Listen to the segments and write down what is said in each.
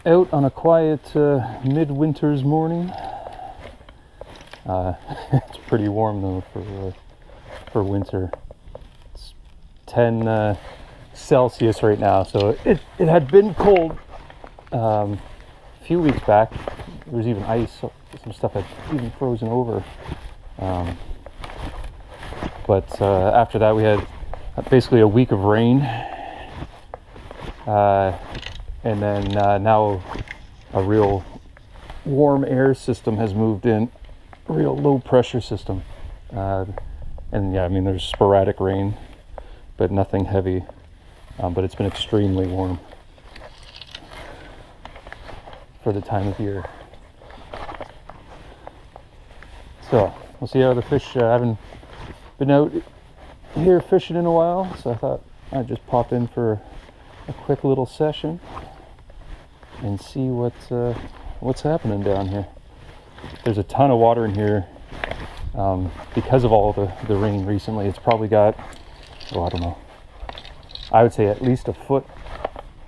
out on a quiet midwinter's morning. It's pretty warm though for winter. It's 10 Celsius right now, so it had been cold a few weeks back. There was even ice, so some stuff had even frozen over. But after that we had basically a week of rain. And then now a real warm air system has moved in, a real low pressure system. And yeah, I mean, there's sporadic rain, but nothing heavy. But it's been extremely warm for the time of year. So we'll see how the fish, I haven't been out here fishing in a while, so I thought I'd just pop in for a quick little session and see what's happening down here. There's a ton of water in here because of all the rain recently. It's probably got, I don't know, I would say at least a foot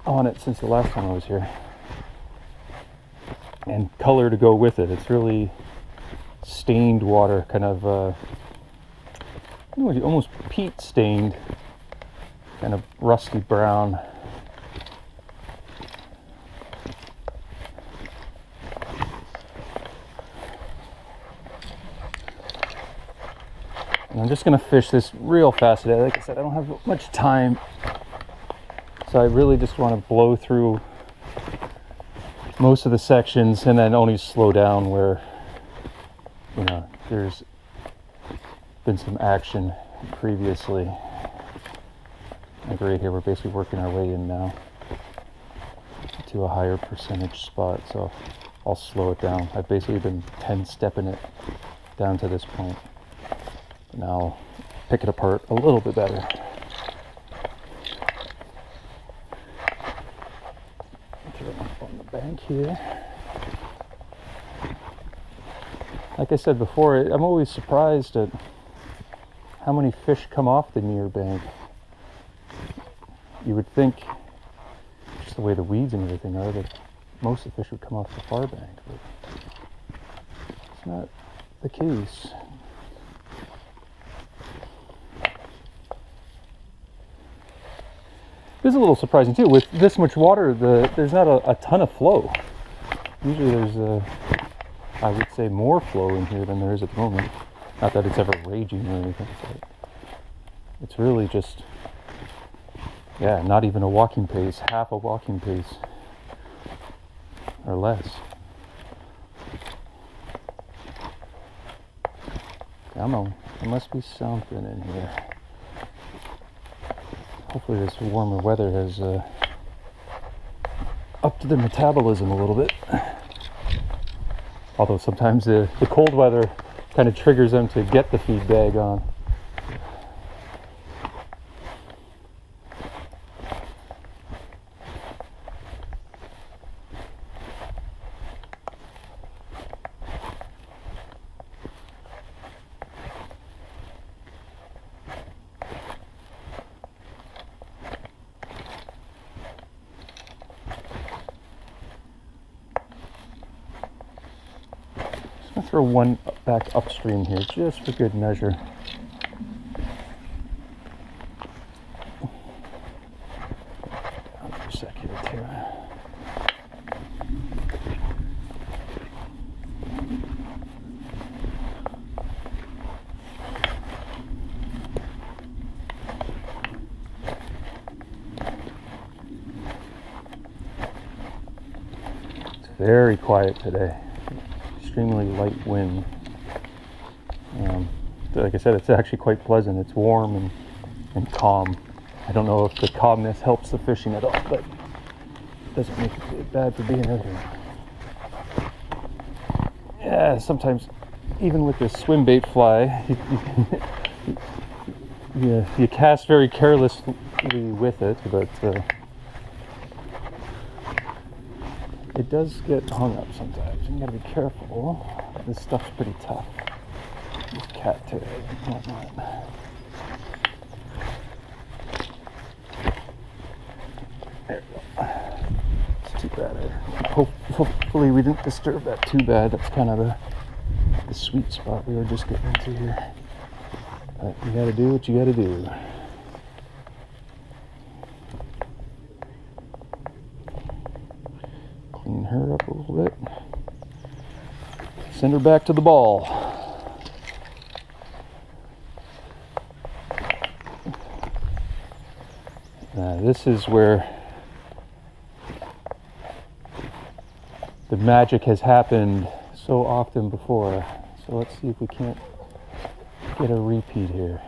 on it since the last time I was here. And color to go with it. It's really stained water, kind of almost peat stained, kind of rusty brown. And I'm just going to fish this real fast today. Like I said, I don't have much time, so I really just want to blow through most of the sections and then only slow down where, you know, there's been some action previously. Like right here, we're basically working our way in now to a higher percentage spot, so I'll slow it down. I've basically been 10-stepping it down to this point. Now I'll pick it apart a little bit better. Throw it up on the bank here. Like I said before, I'm always surprised at how many fish come off the near bank. You would think, just the way the weeds and everything are, that most of the fish would come off the far bank, but it's not the case. It is a little surprising too. With this much water, there's not a ton of flow. Usually there's, I would say, more flow in here than there is at the moment. Not that it's ever raging or anything, but it's really just, yeah, not even a walking pace, half a walking pace or less. Come on, there must be something in here. Hopefully this warmer weather has upped their metabolism a little bit. Although sometimes the cold weather kind of triggers them to get the feed bag on. I'm going to throw one back upstream here, just for good measure. Down for a sec here, too. It's very quiet today. Extremely light wind. Like I said, it's actually quite pleasant. It's warm and calm. I don't know if the calmness helps the fishing at all, but it doesn't make it feel bad for being out here. Yeah, sometimes even with this swim bait fly, you cast very carelessly with it, but it does get hung up sometimes. You gotta be careful. This stuff's pretty tough. This cattail and whatnot. There we go. It's too bad. Hopefully we didn't disturb that too bad. That's kind of the sweet spot we were just getting into here. But you gotta do what you gotta do. Clean her up a little bit. Send her back to the ball. This is where the magic has happened so often before. So let's see if we can't get a repeat here.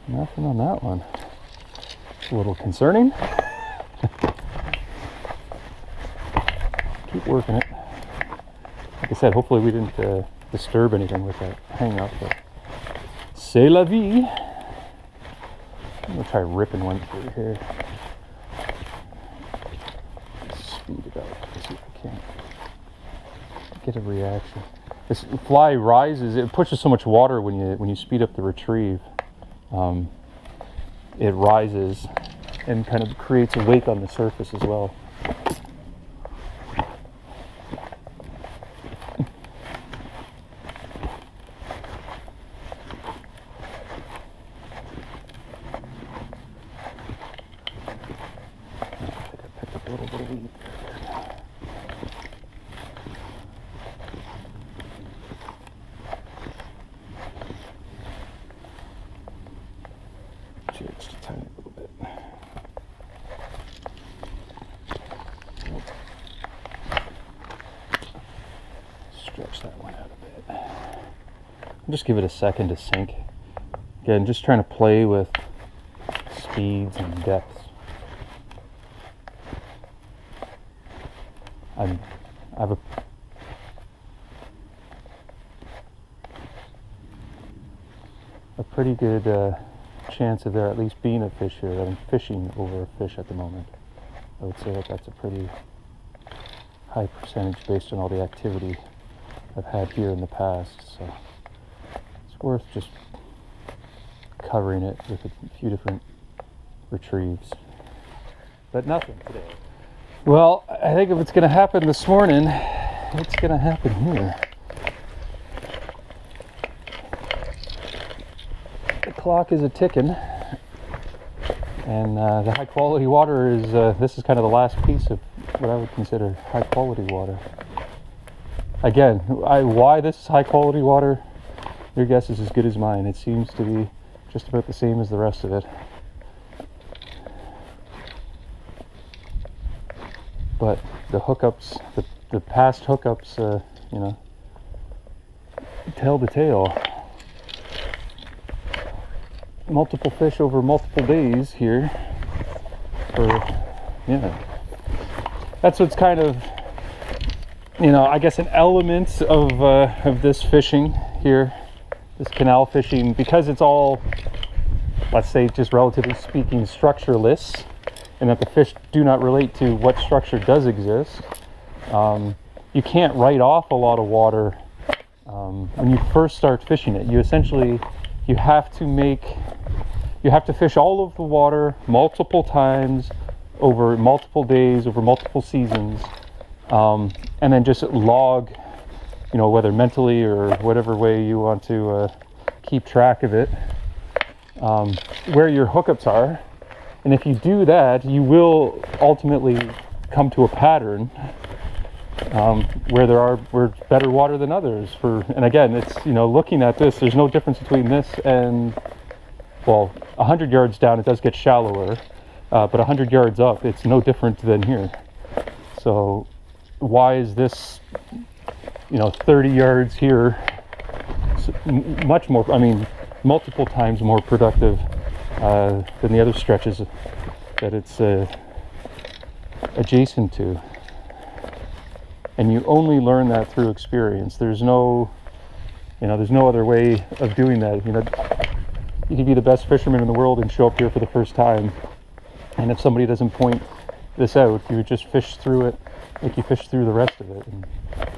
Nothing on that one. It's a little concerning. Keep working it. Like I said, hopefully we didn't disturb anything with that hang up, but c'est la vie. I'm gonna try ripping one through here. Speed it up, see if I can get a reaction. This fly rises, it pushes so much water when you speed up the retrieve. It rises and kind of creates a wake on the surface as well. I picked up a little bit of weed. Just a tiny little bit. Stretch that one out a bit. I'll just give it a second to sink. Again, just trying to play with speeds and depths. I have a pretty good chance of there at least being a fish here. I'm fishing over a fish at the moment. I would say that that's a pretty high percentage based on all the activity I've had here in the past. So it's worth just covering it with a few different retrieves. But nothing today. Well, I think if it's going to happen this morning, it's going to happen here. The clock is a ticking, and the high quality water is, this is kind of the last piece of what I would consider high quality water. Again, why this is high quality water, your guess is as good as mine. It seems to be just about the same as the rest of it. But the hookups, the past hookups, you know, tell the tale. Multiple fish over multiple days here. That's what's kind of, you know, I guess an element of this fishing here, this canal fishing, because it's all, let's say, just relatively speaking, structureless, and that the fish do not relate to what structure does exist. You can't write off a lot of water when you first start fishing it. You have to fish all of the water multiple times over multiple days, over multiple seasons, and then just log, you know, whether mentally or whatever way you want to keep track of it, where your hookups are. And if you do that, you will ultimately come to a pattern where better water than others. And again, it's, you know, looking at this, there's no difference between this and, well, 100 yards down it does get shallower, but 100 yards up it's no different than here. So why is this, you know, 30 yards here much more, I mean, multiple times more productive than the other stretches that it's adjacent to? And you only learn that through experience. There's no other way of doing that. You know, you could be the best fisherman in the world and show up here for the first time And if somebody doesn't point this out, you would just fish through it like you fish through the rest of it and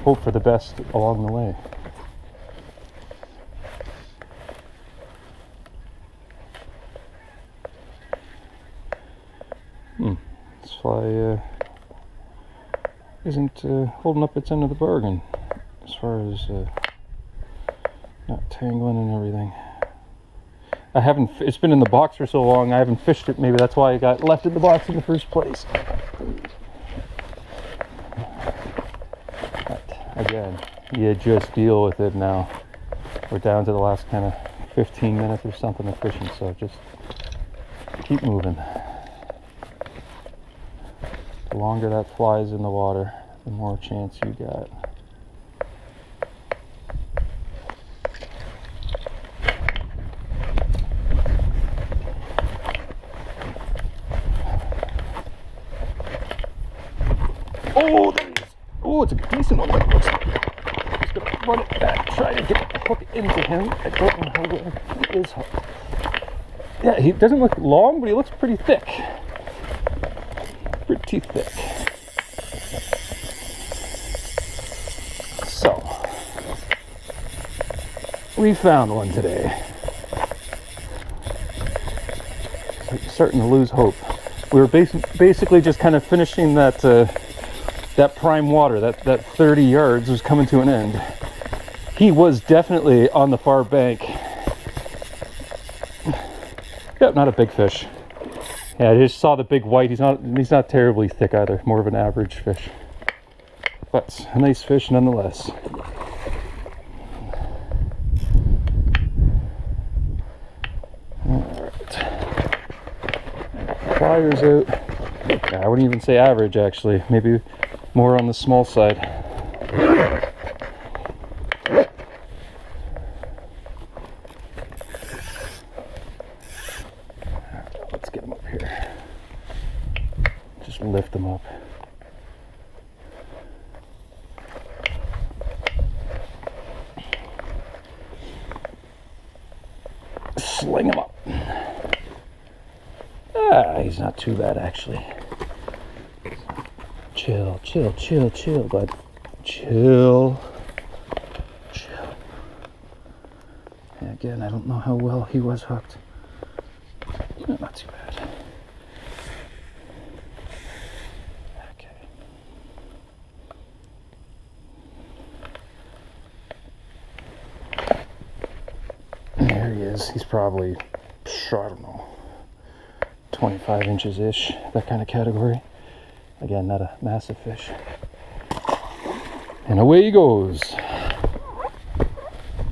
hope for the best along the way. This fly isn't holding up its end of the bargain as far as not tangling and everything. I haven't, it's been in the box for so long, I haven't fished it. Maybe that's why it got left in the box in the first place. But again, you just deal with it now. We're down to the last kind of 15 minutes or something of fishing, so just keep moving. The longer that flies in the water, the more chance you got. Oh, there he is. Oh, it's a decent one. That looks like. Just gonna run it back, try to get the hook into him. I don't know how well he is hooked. Yeah, he doesn't look long, but he looks pretty thick. Pretty thick. So, we found one today. Starting to lose hope. We were basically just kind of finishing that that prime water. That 30 yards was coming to an end. He was definitely on the far bank. Yep, not a big fish. Yeah, I just saw the big white. He's not terribly thick either. More of an average fish, but a nice fish nonetheless. All right, pliers out. Yeah, I wouldn't even say average, actually. Maybe more on the small side. Let's get him up here. Just lift him up. Sling him up. Ah, he's not too bad, actually. Chill, chill, chill, chill, bud. Chill. Chill. And again, I don't know how well he was hooked. Not too bad. Okay. There he is. He's probably, I don't know, 25 inches-ish, that kind of category. Again, not a massive fish. And away he goes.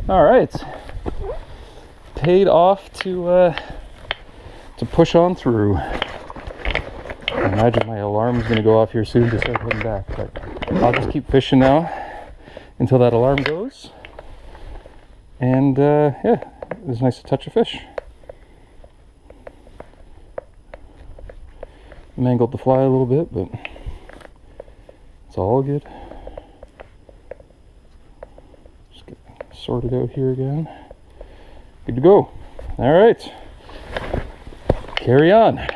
All right. Paid off to push on through. I imagine my alarm's going to go off here soon to start heading back, but I'll just keep fishing now until that alarm goes. And yeah, it was nice to touch a fish. Mangled the fly a little bit, but it's all good. Just get sorted out here again. Good to go. All right, carry on.